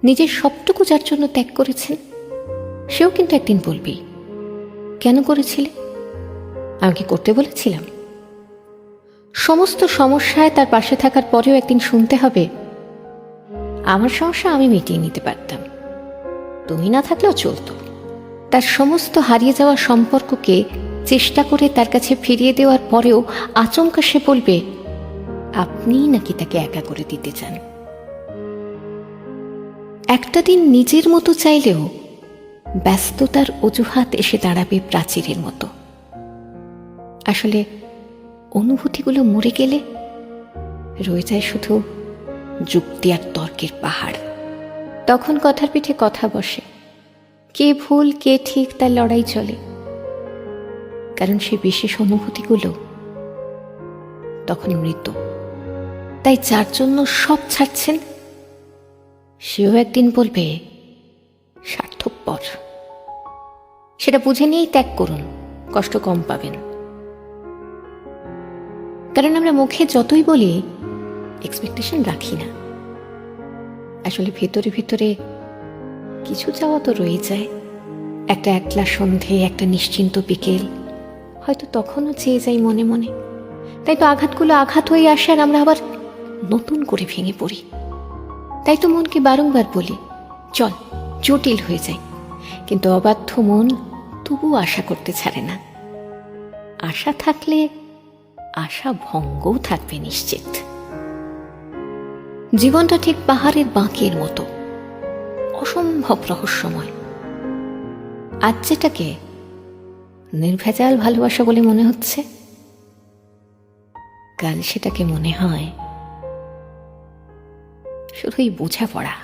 নিজের সবটুকু যার জন্য ত্যাগ করেছেন, সেও কিন্তু একদিন বলবেই, কেন করেছিলে? আমি কি করতে বলেছিলাম? সমস্ত সমস্যায় তার পাশে থাকার পরেও একদিন শুনতে হবে, আমার সমস্যা আমি মিটিয়ে নিতে পারতাম, তুমি না থাকলেও চলতো। তার সমস্ত হারিয়ে যাওয়া সম্পর্ককে চেষ্টা করে তার কাছে ফিরিয়ে দেওয়ার পরেও আচমকা সে বলবে আপনিই নাকি তাকে একা করে দিতে চান। একটা দিন নিজের মতো চাইলেও ব্যস্ততার অজুহাত এসে দাঁড়াবে প্রাচীরের মতো। আসলে অনুভূতিগুলো মরে গেলে রয়ে যায় শুধু যুক্তি আর তর্কের পাহাড়। তখন কথার পিঠে কথা বসে, কে ভুল কে ঠিক তার লড়াই চলে, কারণ সে বিশেষ অনুভূতিগুলো তখন মৃত। তাই যার জন্য সব ছাড়ছেন সেও একদিন বলবে স্বার্থপর। সেটা বুঝে নিয়েই ত্যাগ করুন, কষ্ট কম পাবেন। কারণ আমরা মুখে যতই বলি এক্সপেকটেশন রাখি না, আসলে ভেতরে ভেতরে কিছু চাওয়া তো রয়ে যায়। একটা একলা সন্ধে, একটা নিশ্চিন্ত বিকেল, হয়তো তখনও চেয়ে যাই মনে মনে। তাই তো আঘাতগুলো আঘাত হয়ে আসে আর আমরা আবার নতুন করে ভেঙে পড়ি। তাই তো মনকে বারংবার বলি চল জটিল হয়ে যায়, কিন্তু অবাধ্য মন তবু আশা করতে ছাড়ে না। আশা থাকলে আশা ভঙ্গও থাকবে নিশ্চিত। জীবনটা ঠিক পাহাড়ের বাঁকের মতো, অসম্ভব রহস্যময়। আজ যেটাকে নির্ভেজাল ভালোবাসা বলে মনে হচ্ছে, কাল সেটাকে মনে হয় শুধুই বোঝাপড়া।